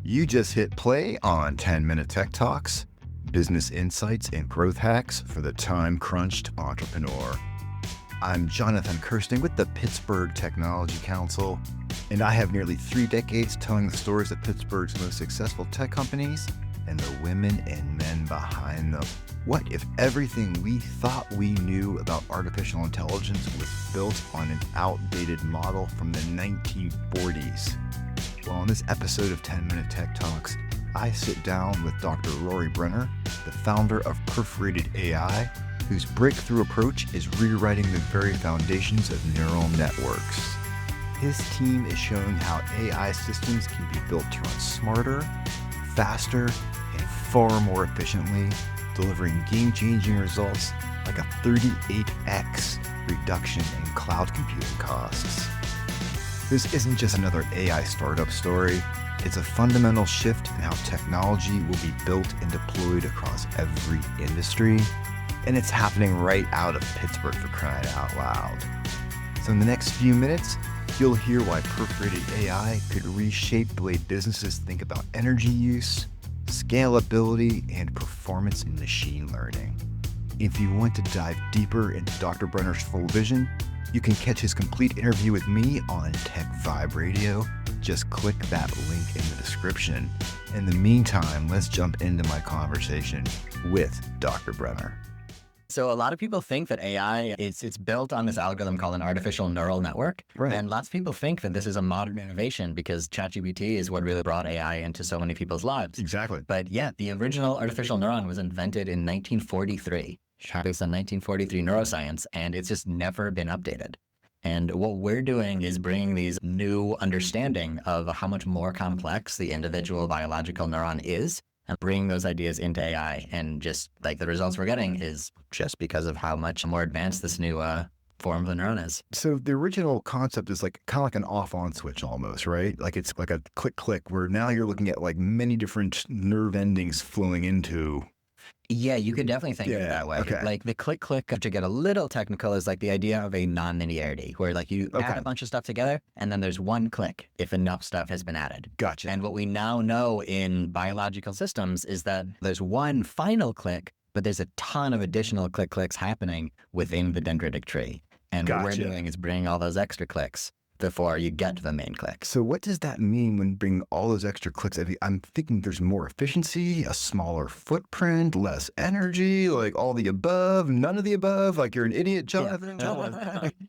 You just hit play on 10-minute Tech Talks, business insights and growth hacks for the time-crunched entrepreneur. I'm Jonathan Kirsting with the Pittsburgh Technology Council, and I have nearly 3 decades telling the stories of Pittsburgh's most successful tech companies and the women and men behind them. What if everything we thought we knew about artificial intelligence was built on an outdated model from the 1940s? Well, in this episode of 10-Minute Tech Talks, I sit down with Dr. Rorry Brenner, the founder of Perforated AI, whose breakthrough approach is rewriting the very foundations of neural networks. His team is showing how AI systems can be built to run smarter, faster, and far more efficiently, delivering game-changing results like a 38x reduction in cloud computing costs. This isn't just another AI startup story. It's a fundamental shift in how technology will be built and deployed across every industry. And it's happening right out of Pittsburgh, for crying out loud. So in the next few minutes, you'll hear why Perforated AI could reshape the way businesses think about energy use, scalability, and performance in machine learning. If you want to dive deeper into Dr. Brenner's full vision, you can catch his complete interview with me on Tech Vibe Radio. Just click that link in the description. In the meantime, let's jump into my conversation with Dr. Brenner. So a lot of people think that AI it's built on this algorithm called an artificial neural network. Right. And lots of people think that this is a modern innovation because ChatGPT is what really brought AI into so many people's lives. Exactly. But yeah, the original artificial neuron was invented in 1943, based on 1943 neuroscience, and it's just never been updated. And what we're doing is bringing these new understanding of how much more complex the individual biological neuron is, and bring those ideas into AI. And just like the results we're getting is just because of how much more advanced this new form of the neuron is. So the original concept is like kind of like an off-on switch almost, right? Like it's like a click, where now you're looking at like many different nerve endings flowing into. Yeah, you could definitely think of it that way. Okay. Like the click, to get a little technical, is like the idea of a non-linearity, where like you add a bunch of stuff together and then there's one click if enough stuff has been added. Gotcha. And what we now know in biological systems is that there's one final click, but there's a ton of additional clicks happening within the dendritic tree. And what we're doing is bringing all those extra clicks before you get to the main click. So what does that mean when bringing all those extra clicks? I'm thinking there's more efficiency, a smaller footprint, less energy, like all the above, none of the above, like you're an idiot, Jonathan.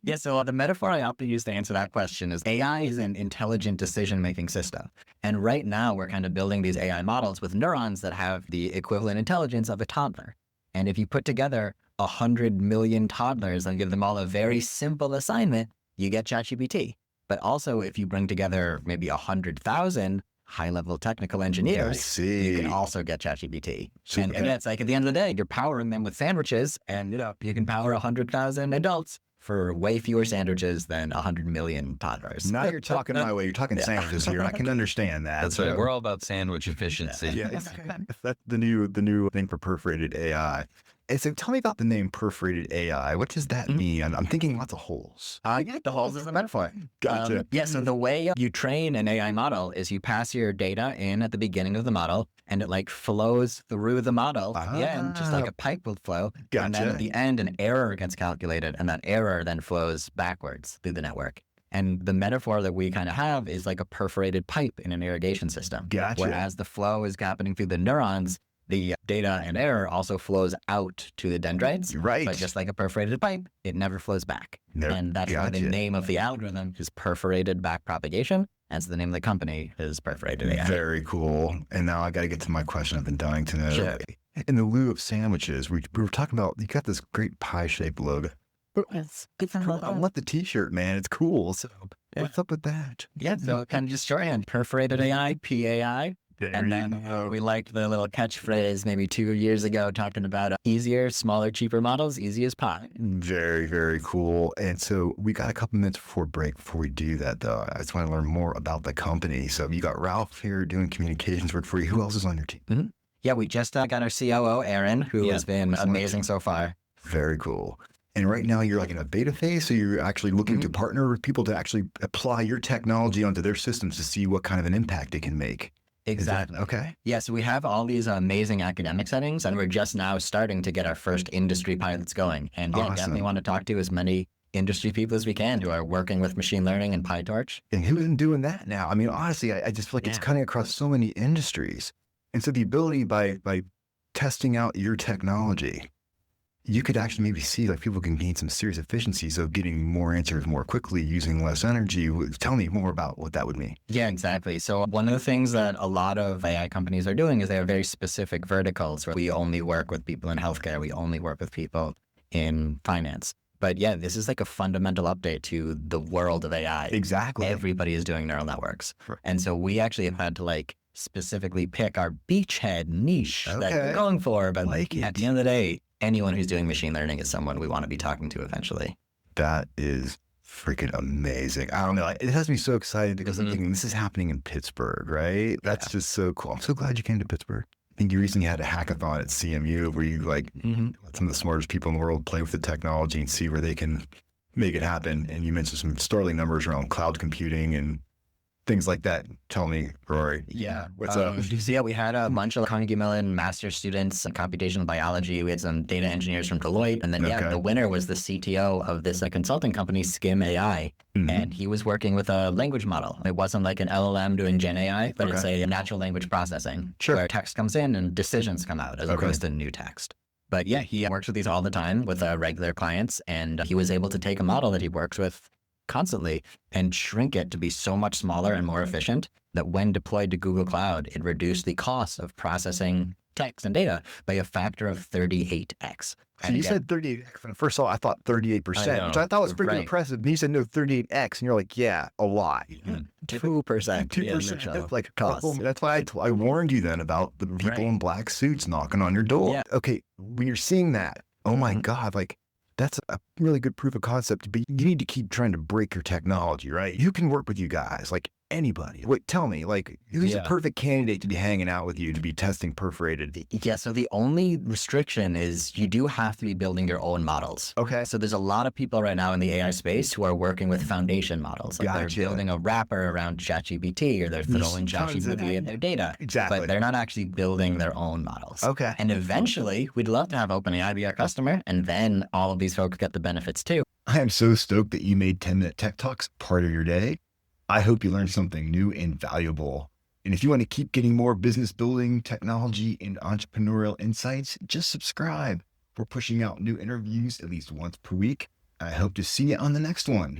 Yeah, so the metaphor I often use to answer that question is AI is an intelligent decision-making system. And right now we're kind of building these AI models with neurons that have the equivalent intelligence of a toddler. And if you put together 100 million toddlers and give them all a very simple assignment, you get ChatGPT. But also, if you bring together maybe 100,000 high-level technical engineers, you can also get ChatGPT. And it's like at the end of the day, you're powering them with sandwiches, and you can power 100,000 adults for way fewer sandwiches than 100 million toddlers. Now you're talking my way. You're talking sandwiches here. I can understand that. That's right. We're all about sandwich efficiency. Yeah, that's the new thing for Perforated AI. And so tell me about the name Perforated AI. What does that mean? I'm thinking lots of holes. Yeah, the holes is the metaphor. Gotcha. So the way you train an AI model is you pass your data in at the beginning of the model, and it like flows through the model at the end, just like a pipe will flow. Gotcha. And then at the end, an error gets calculated, and that error then flows backwards through the network. And the metaphor that we kind of have is like a perforated pipe in an irrigation system. Gotcha. Whereas the flow is happening through the neurons, the data and error also flows out to the dendrites. Right. But just like a perforated pipe, it never flows back. And that's why the name of the algorithm is perforated back propagation, as the name of the company is Perforated AI. Very cool. And now I got to get to my question I've been dying to know. Sure. In the lieu of sandwiches, we were talking about, you got this great pie-shaped logo. I want the t-shirt, man. It's cool. So what's up with that? Yeah, so kind of just shorthand, Perforated AI, PAI. And then we liked the little catchphrase maybe 2 years ago talking about easier, smaller, cheaper models, easy as pie. Very, very cool. And so we got a couple minutes before break. Before we do that, though, I just want to learn more about the company. So you got Ralph here doing communications work for you. Who else is on your team? Mm-hmm. Yeah, we just got our COO, Aaron, who has been amazing so far. Very cool. And right now you're like in a beta phase, so you're actually looking to partner with people to actually apply your technology onto their systems to see what kind of an impact it can make. Exactly. Okay. Yeah, so we have all these amazing academic settings, and we're just now starting to get our first industry pilots going. And yeah, definitely Awesome. want to talk to as many industry people as we can who are working with machine learning and PyTorch. And who isn't doing that now? I mean, honestly, I just feel like it's Yeah. cutting across so many industries. And so the ability by testing out your technology, you could actually maybe see like people can gain some serious efficiencies of getting more answers more quickly using less energy. Tell me more about what that would mean. Yeah, exactly. So one of the things that a lot of AI companies are doing is they have very specific verticals where we only work with people in healthcare, we only work with people in finance. But yeah, this is like a fundamental update to the world of AI. Exactly. Everybody is doing neural networks. Right. And so we actually have had to like specifically pick our beachhead niche that Okay. we're going for. But Like at it. the end of the day, anyone who's doing machine learning is someone we want to be talking to eventually. That is freaking amazing. I don't know. It has me so excited because I'm thinking this is happening in Pittsburgh, right? That's just so cool. I'm so glad you came to Pittsburgh. I think you recently had a hackathon at CMU where you like let some of the smartest people in the world play with the technology and see where they can make it happen. And you mentioned some startling numbers around cloud computing and things like that. Tell me, Rory. Yeah. What's up? So yeah, we had a bunch of Carnegie Mellon master's students in computational biology. We had some data engineers from Deloitte. And then, Okay. the winner was the CTO of this consulting company, Skim AI. And he was working with a language model. It wasn't like an LLM doing Gen AI, but it's a natural language processing where text comes in and decisions come out as opposed to new text. But yeah, he works with these all the time with regular clients. And he was able to take a model that he works with constantly and shrink it to be so much smaller and more efficient that when deployed to Google Cloud, it reduced the cost of processing text and data by a factor of 38x. So you said 38. First of all, I thought 38%, which I thought was pretty impressive. But you said no 38x, and you're like, yeah, a lot. 2%. 2%. That's like cost. That's why I warned you then about the people in black suits knocking on your door. Yeah. Okay, when you're seeing that, oh my God, like that's a really good proof of concept. But you need to keep trying to break your technology, right? Who can work with you guys? Like anybody. Wait, tell me, like who's a perfect candidate to be hanging out with you to be testing perforated? Yeah, so the only restriction is you do have to be building your own models. Okay. So there's a lot of people right now in the AI space who are working with foundation models. Like Gotcha. they're building a wrapper around ChatGPT or they're throwing ChatGPT in their data. Exactly. But they're not actually building their own models. Okay. And eventually, we'd love to have OpenAI be our customer, and then all of these folks get the benefits too. I am so stoked that you made 10-minute Tech Talks part of your day. I hope you learned something new and valuable. And if you want to keep getting more business building, technology, and entrepreneurial insights, just subscribe. We're pushing out new interviews at least once per week. I hope to see you on the next one.